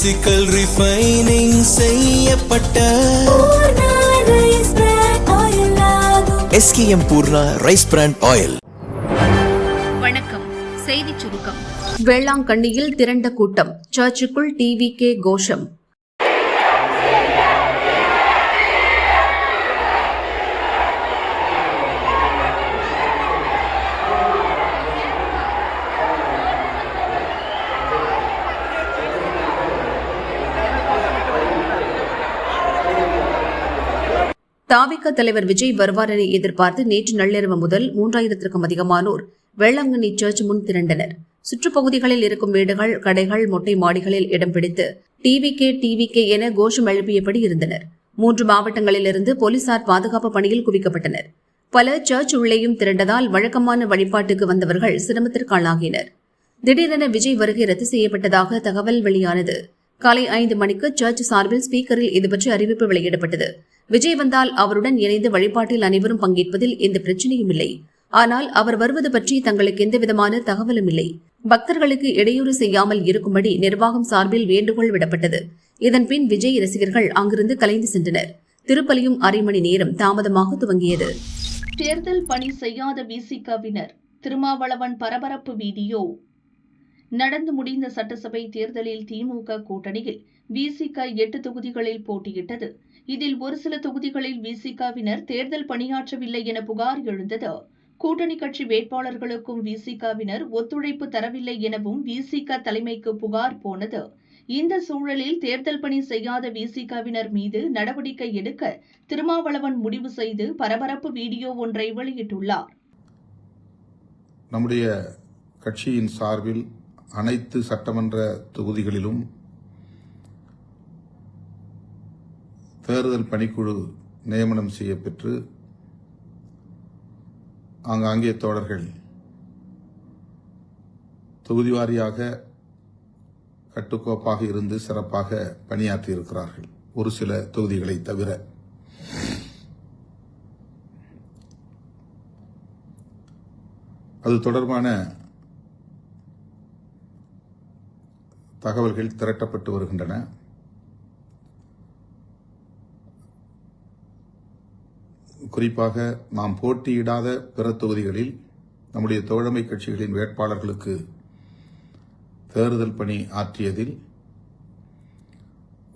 Physical refining செய்யப்பட்ட SKM Purna rice brand oil. வணக்கம். செய்திச் சுருக்கம். வேளாங்கண்ணியில் திரண்ட கூட்டம், சர்ச்சுக்குள் TVK கோஷம். தாவிக தலைவர் விஜய் வருவார் என எதிர்பார்த்து நேற்று நள்ளிரவு முதல் 3000க்கும் அதிகமானோர் வேளாங்கண்ணி சர்ச் முன் திரண்டனர். சுற்றுப்பகுதிகளில் இருக்கும் வீடுகள், கடைகள், மொட்டை மாடிகளில் இடம் பிடித்து TVK என கோஷம் எழுப்பியபடி இருந்தனர். 3 மாவட்டங்களிலிருந்து போலீசார் பாதுகாப்பு பணியில் குவிக்கப்பட்டனர். பலர் சர்ச் உள்ளேயும் திரண்டதால் வழக்கமான வழிபாட்டுக்கு வந்தவர்கள் சிரமத்திற்காளாகினர். திடீரென விஜய் வருகை ரத்து செய்யப்பட்டதாக தகவல் வெளியானது. காலை 5 மணிக்கு சர்ச் சார்பில் ஸ்பீக்கரில் இதுபற்றி அறிவிப்பு வெளியிடப்பட்டது. விஜய் வந்தால் அவருடன் இணைந்து வழிபாட்டில் அனைவரும் பங்கேற்பதில் எந்த பிரச்சனையும் இல்லை. ஆனால் அவர் வருவது பற்றி தங்களுக்கு எந்தவிதமான தகவலும் இல்லை. பக்தர்களுக்கு இடையூறு செய்யாமல் இருக்கும்படி நிர்வாகம் சார்பில் வேண்டுகோள் விடப்பட்டது. இதன்பின் விஜய் ரசிகர்கள் அங்கிருந்து கலைந்து சென்றனர். திருப்பலியும் அரை மணி நேரம் தாமதமாக துவங்கியது. தேர்தல் பணி செய்யாத விசிகவினர், திருமாவளவன் பரபரப்பு வீடியோ. நடந்து முடிந்த சட்டசபை தேர்தலில் திமுக கூட்டணியில் விசிக 8 தொகுதிகளில் போட்டியிட்டது. இதில் ஒரு சில தொகுதிகளில் விசிகவினர் தேர்தல் பணியாற்றவில்லை என புகார் எழுந்தது. கூட்டணி கட்சி வேட்பாளர்களுக்கும் விசிகவினர் ஒத்துழைப்பு தரவில்லை எனவும் விசிக தலைமைக்கு புகார் போனது. இந்த சூழலில் தேர்தல் பணி செய்யாத விசிகவினர் மீது நடவடிக்கை எடுக்க திருமாவளவன் முடிவு செய்து பரபரப்பு வீடியோ ஒன்றை வெளியிட்டுள்ளார். நம்முடைய கட்சியின் சார்பில் அனைத்து சட்டமன்ற தொகுதிகளிலும் தேர்தல் பணிக்குழு நியமனம் செய்யப்பெற்று ஆங்காங்கே தோழர்கள் தொகுதி வாரியாக கட்டுக்கோப்பாக இருந்து சிறப்பாக பணியாற்றியிருக்கிறார்கள், ஒரு சில தொகுதிகளை தவிர. அது தொடர்பான தகவல்கள் திரட்டப்பட்டு வருகின்றன. குறிப்பாக நாம் போட்டியிடாத பிற தொகுதிகளில் நம்முடைய தோழமை கட்சிகளின் வேட்பாளர்களுக்கு தேர்தல் பணி ஆற்றியதில்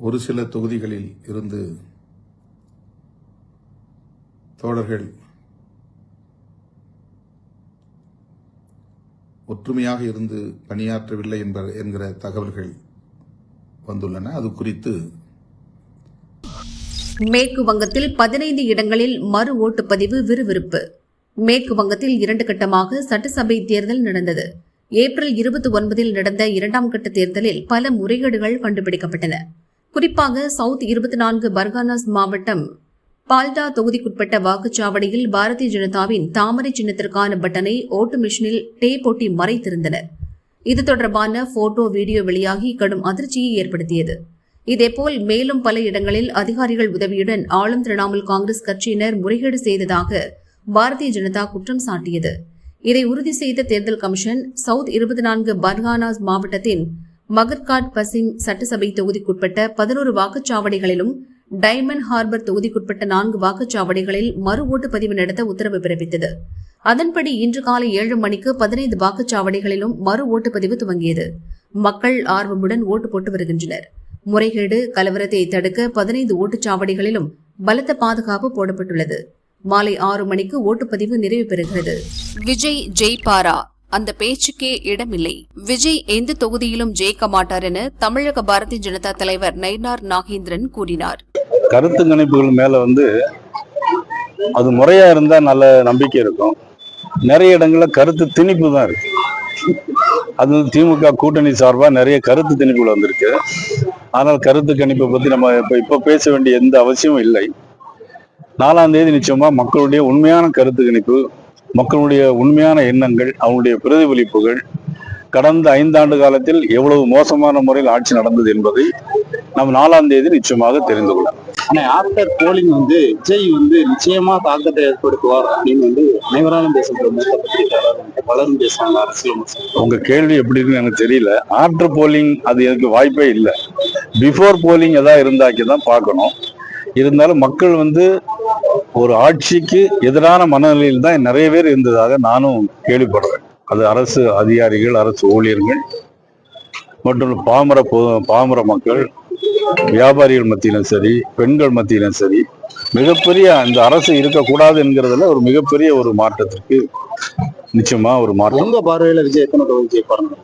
ஒரு சில தொகுதிகளில் இருந்து தோழர்கள் ஒற்றுமையாக இருந்து பணியாற்றவில்லை என்கிற தகவல்கள் வந்துள்ளன. அது குறித்து மேற்கு வங்கத்தில் 15 இடங்களில் மறு ஓட்டுப்பதிவு விறுவிறுப்பு. மேற்கு வங்கத்தில் 2 கட்டமாக சட்டசபை தேர்தல் நடந்தது. ஏப்ரல் 29இல் நடந்த 2ஆம் கட்ட தேர்தலில் பல முறைகேடுகள் கண்டுபிடிக்கப்பட்டன. குறிப்பாக சவுத் 24 பர்கானாஸ் மாவட்டம் பால்டா தொகுதிக்குட்பட்ட வாக்குச்சாவடியில் பாரதிய ஜனதாவின் தாமரை சின்னத்திற்கான பட்டனை ஓட்டு மிஷினில் டேப் ஒட்டி மறைத்திருந்தனர். இது தொடர்பான போட்டோ, வீடியோ வெளியாகி கடும் அதிர்ச்சியை ஏற்படுத்தியது. இதேபோல் மேலும் பல இடங்களில் அதிகாரிகள் உதவியுடன் ஆளும் திரிணாமுல் காங்கிரஸ் கட்சியினர் முறைகேடு செய்ததாக பாரதிய ஜனதா குற்றம் சாட்டியது. இதை உறுதி செய்த தேர்தல் கமிஷன் சவுத் 24 பர்கானாஸ் மாவட்டத்தின் மகர்காட் பசிம் சட்டசபை தொகுதிக்குட்பட்ட 11 வாக்குச்சாவடிகளிலும் டைமண்ட் ஹார்பர் தொகுதிக்குட்பட்ட 4 வாக்குச்சாவடிகளில் மறு ஓட்டுப்பதிவு நடத்த உத்தரவு பிறப்பித்தது. அதன்படி இன்று காலை 7 மணிக்கு 15 வாக்குச்சாவடிகளிலும் மறு ஓட்டுப்பதிவு துவங்கியது. மக்கள் ஆர்வமுடன் ஓட்டு போட்டு வருகின்றனர். முறைகேடு, கலவரத்தை தடுக்க 15 ஓட்டுச்சாவடிகளிலும் பலத்த பாதுகாப்பு போடப்பட்டுள்ளது. மாலை 6 மணிக்கு ஓட்டுப்பதிவு நிறைவு பெறுகிறது. விஜய் ஜெயிப்பாரா? அந்த பேச்சுக்கே இடமில்லை. விஜய் எந்த தொகுதியிலும் ஜெயிக்க மாட்டார் என தமிழக பாரதிய ஜனதா தலைவர் நயினார் நாகேந்திரன் கூறினார். கருத்து கணிப்புகள் மேல அது முறையா இருந்தா நல்ல நம்பிக்கை இருக்கும். நிறைய இடங்கள்ல கருத்து திணிப்பு தான் இருக்கு. அது திமுக கூட்டணி சார்பா நிறைய கருத்து திணிப்புகள் வந்திருக்கு. ஆனால் கருத்து கணிப்பை பத்தி நம்ம இப்ப பேச வேண்டிய எந்த அவசியமும் இல்லை. 4ஆம் தேதி நிச்சயமா மக்களுடைய உண்மையான கருத்து கணிப்பு, மக்களுடைய உண்மையான எண்ணங்கள், அவங்களுடைய பிரதிபலிப்புகள், கடந்த 5 ஆண்டு காலத்தில் எவ்வளவு மோசமான முறையில் ஆட்சி நடந்தது என்பதை நம்ம 4ஆம் தேதி நிச்சயமாக தெரிந்து கொள்ளலாம். ஆனா ஆஃப்டர் போலிங் விஜய் நிச்சயமா தாக்கத்தை ஏற்படுத்துவார் அப்படின்னு அனைவராலும் பேசப்படுற பலரும் பேசுவாங்க. அரசியல் உங்க கேள்வி எப்படி இருக்குன்னு எனக்கு தெரியல. ஆஃப்டர் போலிங் அது எனக்கு வாய்ப்பே இல்லை. பிஃபோர் போலிங் ஏதாவது இருந்தாக்கி தான் பார்க்கணும். இருந்தாலும் மக்கள் வந்து ஒரு ஆட்சிக்கு எதிரான மனநிலையில் தான் நிறைய பேர் இருந்ததாக நானும் கேள்விப்படுறேன். அது அரசு அதிகாரிகள், அரசு ஊழியர்கள் மற்றும் பாமர மக்கள், வியாபாரிகள் மத்தியிலும் சரி, பெண்கள் மத்தியிலும் சரி, மிகப்பெரிய இந்த அரசு இருக்கக்கூடாது என்கிறதுல ஒரு மிகப்பெரிய ஒரு மாற்றத்திற்கு நிச்சயமா ஒரு மாற்றம். உங்க பார்வையில விஜய் எத்தனை தொகுதி ஜெயிப்பாருங்க?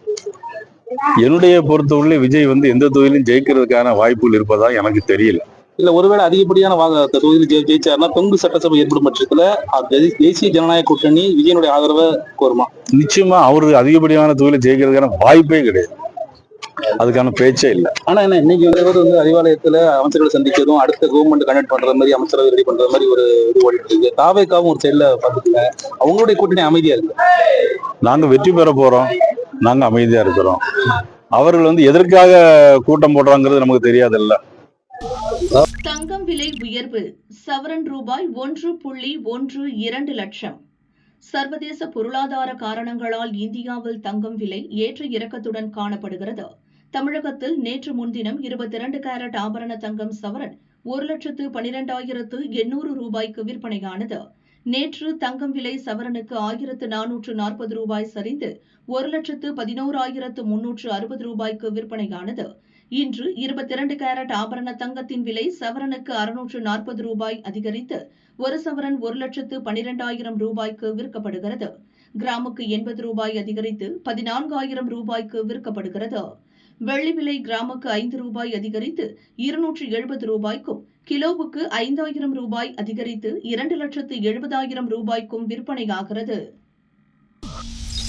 என்னுடைய பொறுத்தவரை விஜய் வந்து எந்த தொகுதியிலும் ஜெயிக்கிறதுக்கான வாய்ப்புகள் இருப்பதா எனக்கு தெரியல. இல்ல, ஒருவேளை அதிகப்படியான தொகுதியில் ஜெயிச்சாருன்னா தொங்கு சட்டசபை ஏற்படும் பட்சத்துல தேசிய ஜனநாயக கூட்டணி விஜயனுடைய ஆதரவை கோருமா? நிச்சயமா அவரு அதிகப்படியான தொகுதியில ஜெயிக்கிறதுக்கான வாய்ப்பே கிடையாது, அதுக்கான பேச்சே இல்லை. ஆனா என்ன, இன்னைக்கு வந்து அறிவாலயத்துல அமைச்சர்களை சந்திச்சதும் அடுத்த கவர்மெண்ட் கனெக்ட் பண்ற மாதிரி, அமைச்சரவை ரெடி பண்ற மாதிரி ஒரு இது ஓடிட்டு இருக்கு. தாவேக்காவும் ஒரு சைட்ல பாத்துக்கல, அவங்களுடைய கூட்டணி அமைதியா இருக்கு. நாங்க வெற்றி பெற போறோம், நாங்க அமைதியா இருக்கிறோம். அவர்கள் வந்து எதற்காக கூட்டம் போடுறாங்கிறது நமக்கு தெரியாதுல்ல. தங்கம் விலை உயர்வு சவரன் ரூபாய் 1.12 லட்சம். சர்வதேச பொருளாதார காரணங்களால் இந்தியாவில் தங்கம் விலை ஏற்ற இறக்கத்துடன் காணப்படுகிறது. தமிழகத்தில் நேற்று முன்தினம் 22 கேரட் ஆபரண தங்கம் சவரன் 1,12,800 ரூபாய்க்கு விற்பனையானது. நேற்று தங்கம் விலை சவரனுக்கு 1,440 ரூபாய் சரிந்து 1,11,360 ரூபாய்க்கு விற்பனையானது. இன்று 22 கேரட் ஆபரண தங்கத்தின் விலை சவரனுக்கு 640 ரூபாய் அதிகரித்து ஒரு சவரன் 1,12,000 ரூபாய்க்கு விற்கப்படுகிறது. கிராமுக்கு 80 ரூபாய் அதிகரித்து 14,000 ரூபாய்க்கு விற்கப்படுகிறது. வெள்ளி விலை கிராமுக்கு 5 ரூபாய் அதிகரித்து 270 ரூபாய்க்கும், கிலோவுக்கு 5,000 ரூபாய் அதிகரித்து 2,70,000 ரூபாய்க்கும் விற்பனையாகிறது.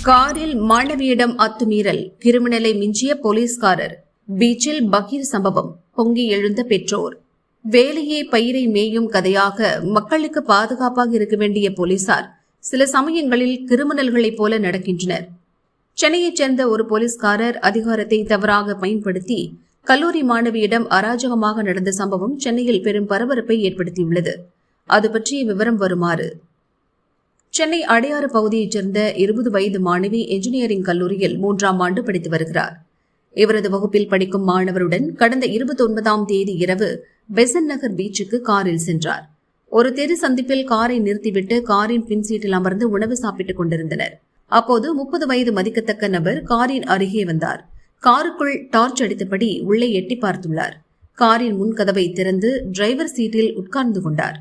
காரில் மாணவியிடம் அத்துமீறல், கிரிமினலை மிஞ்சிய போலீஸ்காரர். பீச்சில் பகீர் சம்பவம், பொங்கி எழுந்த பெற்றோர். வேலையே பயிரை மேயும் கதையாக மக்களுக்கு பாதுகாப்பாக இருக்க வேண்டிய போலீசார் சில சமயங்களில் கிரிமினல்களைப் போல நடக்கின்றனர். சென்னையைச் சேர்ந்த ஒரு போலீஸ்காரர் அதிகாரத்தை தவறாக பயன்படுத்தி கல்லூரி மாணவியிடம் அராஜகமாக நடந்த சம்பவம் சென்னையில் பெரும் பரபரப்பை ஏற்படுத்தியுள்ளது. அது பற்றிய விவரம் வருமாறு. சென்னை அடையாறு பகுதியைச் சேர்ந்த 20 வயது மாணவி என்ஜினியரிங் கல்லூரியில் 3ஆம் ஆண்டு படித்து வருகிறார். இவரது வகுப்பில் படிக்கும் மாணவருடன் கடந்த 29ஆம் தேதி இரவு பெசன்ட் நகர் பீச்சுக்கு காரில் சென்றார். ஒரு தெரு சந்திப்பில் காரை நிறுத்திவிட்டு காரின் பின்சீட்டில் அமர்ந்து உணவு சாப்பிட்டுக் கொண்டிருந்தனர். அப்போது 30 வயது மதிக்கத்தக்க நபர் காரின் அருகே வந்தார். காருக்குள் டார்ச் அடித்தபடி உள்ளே எட்டி பார்த்துள்ளார். காரின் முன்கதவை திறந்து டிரைவர் சீட்டில் உட்கார்ந்து கொண்டார்.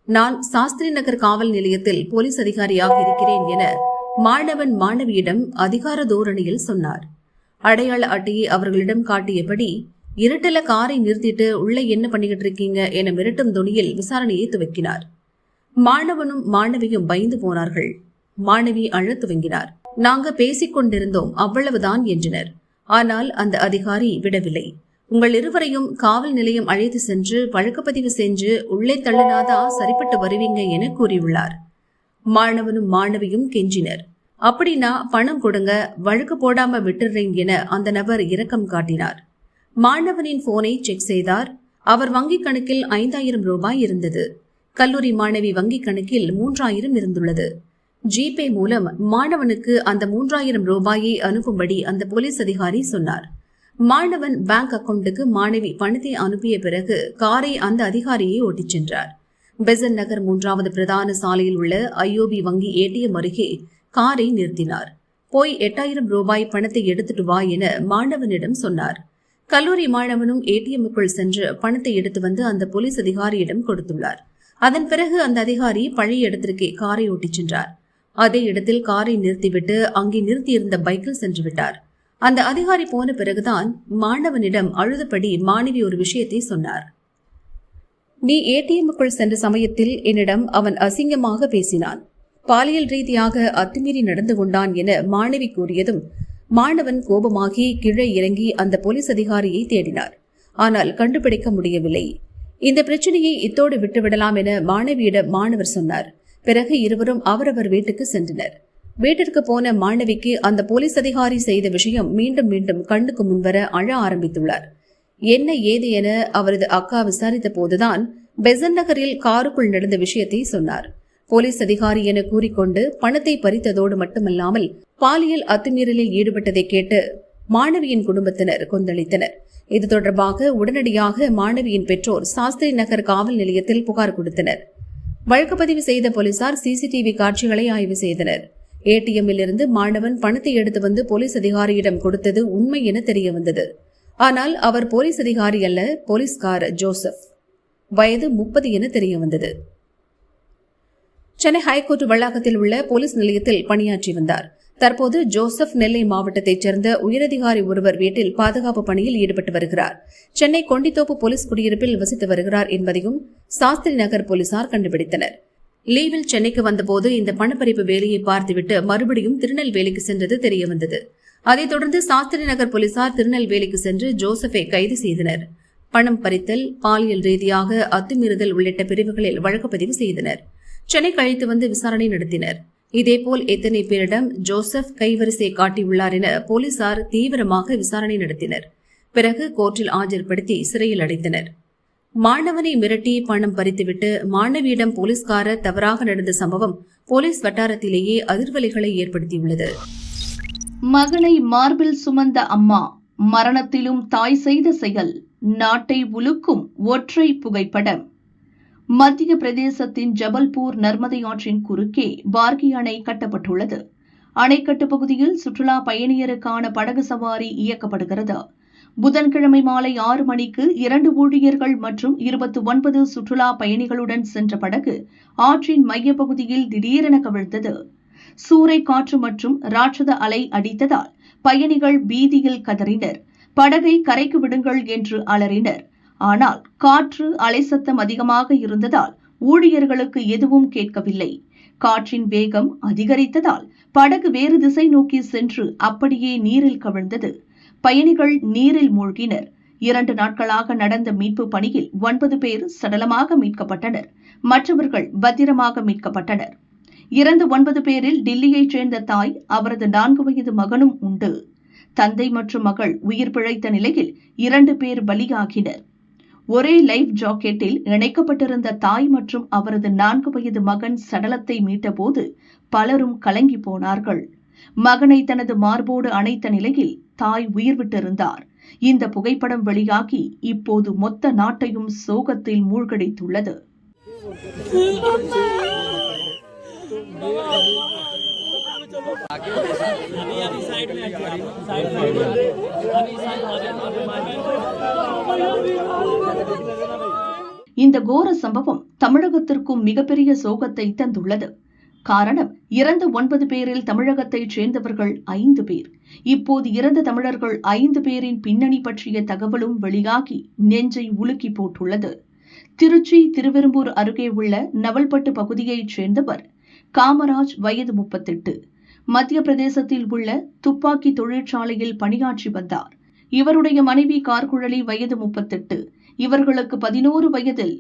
நான் சாஸ்திரி நகர் காவல் நிலையத்தில் போலீஸ் அதிகாரியாக இருக்கிறேன் என மாணவன் மாணவியிடம் அதிகார தோரணையில் சொன்னார். அடையாள அட்டையை அவர்களிடம் காட்டியபடி, இருட்டல காரை நிறுத்திட்டு உள்ள என்ன பண்ணிக்கிட்டு இருக்கீங்க என மிரட்டும் தொனியில் விசாரணையை துவக்கினார். மாணவனும் மாணவியும் பயந்து போனார்கள். மாணவி அழத் துவங்கினார். நாங்க பேசிக் கொண்டிருந்தோம், அவ்வளவுதான் என்றனர். ஆனால் அந்த அதிகாரி விடவில்லை. உங்கள் இருவரையும் காவல் நிலையம் அழைத்து சென்று வழக்குப்பதிவு செஞ்சு உள்ளே தள்ளினாதா சரிப்பட்டு வருவீங்க என கூறியுள்ளார். மாணவனும் மாணவியும் கெஞ்சினர். அப்படின்னா பணம் கொடுங்க, வழக்கு போடாம விட்டுறேன் என அந்த நபர் இரக்கம் காட்டினார். மாணவனின் போனை செக் செய்தார். அவர் வங்கிக் கணக்கில் 5,000 ரூபாய் இருந்தது. கல்லூரி மாணவி வங்கிக் கணக்கில் 3,000 இருந்துள்ளது. ஜிபே மூலம் மாணவனுக்கு அந்த 3,000 ரூபாயை அனுப்பும்படி அந்த போலீஸ் அதிகாரி சொன்னார். மாணவன் பேங்க் அக்கவுண்டுக்கு மாணவி பணத்தை அனுப்பிய பிறகு காரை அந்த அதிகாரியை ஓட்டிச் சென்றார். பெசன்ட் நகர் 3வது பிரதான சாலையில் உள்ள ஐஓபி வங்கி ஏடிஎம் அருகே காரை நிறுத்தினார். போய் 8,000 ரூபாய் பணத்தை எடுத்துட்டு வா என மாணவனிடம் சொன்னார். கல்லூரி மாணவனும் ஏடிஎம்முக்குள் சென்று பணத்தை எடுத்து வந்து அந்த போலீஸ் அதிகாரியிடம் கொடுத்துள்ளார். அதன் பிறகு அந்த அதிகாரி பழைய இடத்திற்கே காரை ஓட்டிச் சென்றார். அதே இடத்தில் காரை நிறுத்திவிட்டு அங்கே நிறுத்தியிருந்த பைக்கில் சென்று விட்டார். அந்த அதிகாரி போன பிறகுதான் மாணவனிடம் அழுதபடி மாணவி ஒரு விஷயத்தை சொன்னார். நீ ஏடிஎம்முக்குள் சென்ற சமயத்தில் என்னிடம் அவன் அசிங்கமாக பேசினான், பாலியல் ரீதியாக அத்துமீறி நடந்து கொண்டான் என மாணவி கூறியதும் மாணவன் கோபமாகி கீழே இறங்கி அந்த போலீஸ் அதிகாரியை தேடினார். ஆனால் கண்டுபிடிக்க முடியவில்லை. இந்த பிரச்சனையை இத்தோடு விட்டுவிடலாம் என மாணவியிடம் மாணவர் சொன்னார். பிறகு இருவரும் அவரவர் வீட்டுக்கு சென்றனர். வீட்டிற்கு போன மாணவிக்கு அந்த போலீஸ் அதிகாரி செய்த விஷயம் மீண்டும் மீண்டும் கண்ணுக்கு முன்வர அழ ஆரம்பித்துள்ளார். என்ன ஏது என அவரது அக்கா விசாரித்த போதுதான் பெசன்ட் நகரில் காருக்குள் நடந்த விஷயத்தை சொன்னார். போலீஸ் அதிகாரி என கூறிக்கொண்டு பணத்தை பறித்ததோடு மட்டுமல்லாமல் பாலியல் அத்துமீறலில் ஈடுபட்டதை கேட்டு மாணவியின் குடும்பத்தினர் கொந்தளித்தனர். இது தொடர்பாக உடனடியாக மாணவியின் பெற்றோர் சாஸ்திரி நகர் காவல் நிலையத்தில் புகார் கொடுத்தனர். வழக்கு பதிவு செய்த போலீசார் சிசிடிவி காட்சிகளை ஆய்வு செய்தனர். ஏடிஎம்மில் இருந்து மாணவன் பணத்தை எடுத்து வந்து போலீஸ் அதிகாரியிடம் கொடுத்தது உண்மை என தெரியவந்தது. ஆனால் அவர் போலீஸ் அதிகாரி அல்ல, போலீஸ்காரர் ஜோசப், வயது 30 என தெரியவந்தது. சென்னை ஹைகோர்ட் வளாகத்தில் உள்ள போலீஸ் நிலையத்தில் பணியாற்றி வந்தார். தற்போது ஜோசப் நெல்லை மாவட்டத்தைச் சேர்ந்த உயரதிகாரி ஒருவர் வீட்டில் பாதுகாப்பு பணியில் ஈடுபட்டு வருகிறார். சென்னை கொண்டித்தோப்பு போலீஸ் குடியிருப்பில் வசித்து வருகிறார் என்பதையும் சாஸ்திரி நகர் போலீசார் கண்டுபிடித்தனர். லீவில் சென்னைக்கு வந்தபோது இந்த பணப்பறிப்பு வேலையை பார்த்துவிட்டு மறுபடியும் திருநெல்வேலிக்கு சென்றது தெரியவந்தது. அதைத் தொடர்ந்து சாஸ்திரி நகர் போலீசார் திருநெல்வேலிக்கு சென்று ஜோசப்பை கைது செய்தனர். பணம் பறித்தல், பாலியல் ரீதியாக அத்துமீறுதல் உள்ளிட்ட பிரிவுகளில் வழக்கு பதிவு செய்தனர். சென்னைக்கு அழைத்து வந்து விசாரணை நடத்தினர். இதேபோல் எத்தனை பேரிடம் ஜோசப் கைவரிசை காட்டியுள்ளார் என போலீசார் தீவிரமாக விசாரணை நடத்தினர். பிறகு கோர்ட்டில் ஆஜர்படுத்தி சிறையில் அடைத்தனர். மாணவனை மிரட்டி பணம் பறித்துவிட்டு மாணவியிடம் போலீஸ்காரர் தவறாக நடந்த சம்பவம் போலீஸ் வட்டாரத்திலேயே அதிர்வலைகளை ஏற்படுத்தியுள்ளது. மகனை மார்பில் சுமந்த அம்மா, மரணத்திலும் தாய் செய்த செயல், நாட்டை உலுக்கும் ஒற்றை புகைப்படம். மத்திய பிரதேசத்தின் ஜபல்பூர் நர்மதை ஆற்றின் குறுக்கே பார்கி அணை கட்டப்பட்டுள்ளது. அணைக்கட்டு பகுதியில் சுற்றுலா பயணியருக்கான படகு சவாரி இயக்கப்படுகிறது. புதன்கிழமை மாலை 6 மணிக்கு 2 ஊழியர்கள் மற்றும் 29 சுற்றுலா பயணிகளுடன் சென்ற படகு ஆற்றின் மையப்பகுதியில் திடீரென கவிழ்ந்தது. சூறை காற்று மற்றும் ராட்சத அலை அடித்ததால் பயணிகள் பீதியில் கதறினர். படகை கரைக்கு விடுங்கள் என்று அலறினர். ஆனால் காற்று அலை சத்தம் அதிகமாக இருந்ததால் ஊழியர்களுக்கு எதுவும் கேட்கவில்லை. காற்றின் வேகம் அதிகரித்ததால் படகு வேறு திசை நோக்கி சென்று அப்படியே நீரில் கவிழ்ந்தது. பயணிகள் நீரில் மூழ்கினர். 2 நாட்களாக நடந்த மீட்பு பணியில் 9 பேர் சடலமாக மீட்கப்பட்டனர். மற்றவர்கள் பத்திரமாக மீட்கப்பட்டனர். இறந்த 9 பேரில் டில்லியைச் சேர்ந்த தாய், அவரது 4 வயது மகனும் உண்டு. தந்தை மற்றும் மகள் உயிர் பிழைத்த நிலையில் 2 பேர் பலியாகினர். ஒரே லைஃப் ஜாக்கெட்டில் இணைக்கப்பட்டிருந்த தாய் மற்றும் அவரது 4 வயது மகன் சடலத்தை மீட்டபோது பலரும் கலங்கி போனார்கள். மகனை தனது மார்போடு அணைத்த நிலையில் தாய் உயிர் விட்டிருந்தார். இந்த புகைப்படம் வெளியாகி இப்போது மொத்த நாட்டையும் சோகத்தில் மூழ்கடித்துள்ளது. இந்த கோர சம்பவம் தமிழகத்திற்கும் மிகப்பெரிய சோகத்தை தந்துள்ளது. காரணம், இறந்த 9 பேரில் தமிழகத்தைச் சேர்ந்தவர்கள் 5 பேர். இப்போது இறந்த தமிழர்கள் 5 பேரின் பின்னணி பற்றிய தகவலும் வெளியாகி நெஞ்சை உலுக்கி போட்டுள்ளது. திருச்சி திருவெரும்பூர் அருகே உள்ள நவல்பட்டு பகுதியைச் சேர்ந்தவர் காமராஜ், வயது 38. மத்திய பிரதேசத்தில் உள்ள துப்பாக்கி தொழிற்சாலையில் பணியாற்றி வந்தார். இவருடைய மனைவி கார்குழலி, வயது 38. இவர்களுக்கு 11 வயதில்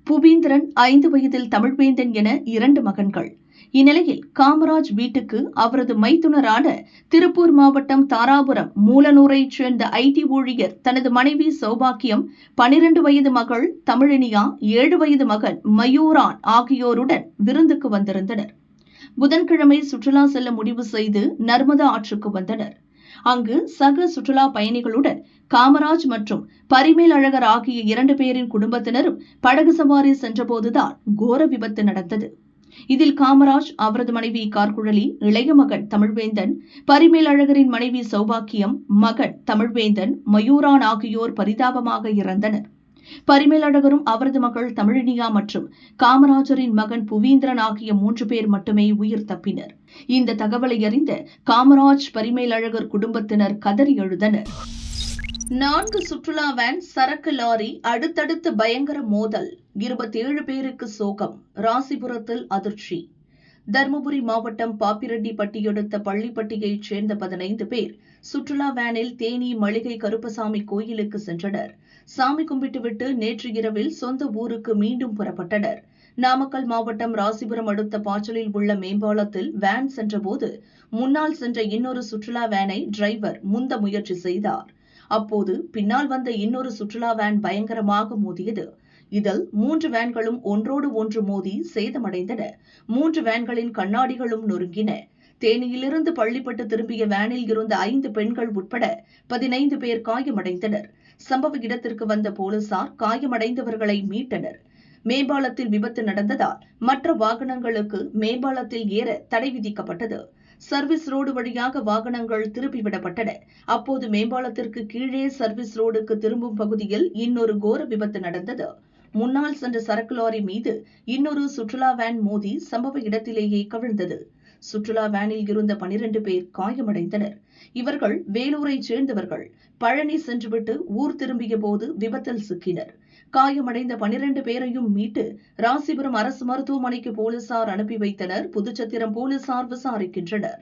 புவீந்திரன், 5 வயதில் தமிழ்வேந்தன் என 2 மகன்கள். இந்நிலையில் காமராஜ் வீட்டுக்கு அவரது மைத்துனரான திருப்பூர் மாவட்டம் தாராபுரம் மூலனூரைச் சேர்ந்த ஐடி ஊழியர் தனது மனைவி சௌபாக்கியம், 12 வயது மகள் தமிழினியா, 7 வயது மகன் மயூரான் ஆகியோருடன் விருந்துக்கு வந்திருந்தனர். புதன்கிழமை சுற்றுலா செல்ல முடிவு செய்து நர்மதா ஆற்றுக்கு வந்தனர். அங்கு சக சுற்றுலா பயணிகளுடன் காமராஜ் மற்றும் பரிமேல் அழகர் ஆகிய 2 பேரின் குடும்பத்தினரும் படகு சவாரி சென்றபோதுதான் கோர விபத்து நடந்தது. இதில் காமராஜ், அவரது மனைவி கார்குழலி, இளைய மகன் தமிழ்வேந்தன், பரிமேல் அழகரின் மனைவி சௌபாக்கியம், மகன் தமிழ்வேந்தன், மயூரான் ஆகியோர் பரிதாபமாக இறந்தனர். பரிமேல் அழகரும் அவரது மகள் தமிழினியா மற்றும் காமராஜரின் மகன் புவீந்திரன் ஆகிய 3 பேர் மட்டுமே உயிர் தப்பினர். இந்த தகவலை அறிந்த காமராஜ், பரிமேல் அழகர் குடும்பத்தினர் கதறி எழுதனர். 4 சுற்றுலா வேன், சரக்கு லாரி அடுத்தடுத்து பயங்கர மோதல், 27 பேருக்கு சோகம், ராசிபுரத்தில் அதிர்ச்சி. தருமபுரி மாவட்டம் பாப்பிரெட்டிப்பட்டி அடுத்த பள்ளிப்பட்டியைச் சேர்ந்த 15 பேர் சுற்றுலா வேனில் தேனி மளிகை கருப்பசாமி கோயிலுக்கு சென்றனர். சாமி கும்பிட்டுவிட்டு நேற்று இரவில் சொந்த ஊருக்கு மீண்டும் புறப்பட்டனர். நாமக்கல் மாவட்டம் ராசிபுரம் அடுத்த பாச்சலில் உள்ள மேம்பாலத்தில் வேன் சென்றபோது முன்னால் சென்ற இன்னொரு சுற்றுலா வேனை டிரைவர் முந்த முயற்சி செய்தார். அப்போது பின்னால் வந்த இன்னொரு சுற்றுலா வேன் பயங்கரமாக மோதியது. இதில் 3 வேன்களும் ஒன்றோடு ஒன்று மோதி சேதமடைந்தன. 3 வேன்களின் கண்ணாடிகளும் நொறுங்கின. தேனியிலிருந்து பள்ளிப்பட்டு திரும்பிய வேனில் இருந்த 5 பெண்கள் உட்பட 15 பேர் காயமடைந்தனர். சம்பவ இடத்திற்கு வந்த போலீசார் காயமடைந்தவர்களை மீட்டனர். மேம்பாலத்தில் விபத்து நடந்ததால் மற்ற வாகனங்களுக்கு மேம்பாலத்தில் ஏற தடை விதிக்கப்பட்டது. சர்வீஸ் ரோடு வழியாக வாகனங்கள் திருப்பிவிடப்பட்டன. அப்போது மேம்பாலத்திற்கு கீழே சர்வீஸ் ரோடுக்கு திரும்பும் பகுதியில் இன்னொரு கோர விபத்து நடந்தது. முன்னால் சென்ற சரக்கு லாரி மீது இன்னொரு சுற்றுலா வேன் மோதி சம்பவ இடத்திலேயே கவிழ்ந்தது. சுற்றுலா வேனில் இருந்த 12 பேர் காயமடைந்தனர். இவர்கள் வேலூரைச் சேர்ந்தவர்கள். பழனி சென்றுவிட்டு ஊர் திரும்பிய போது விபத்தில் சிக்கினர். காயமடைந்த 12 பேரையும் மீட்டு ராசிபுரம் அரசு மருத்துவமனைக்கு போலீசார் அனுப்பி வைத்தனர். புதுச்சத்திரம் போலீசார் விசாரிக்கின்றனர்.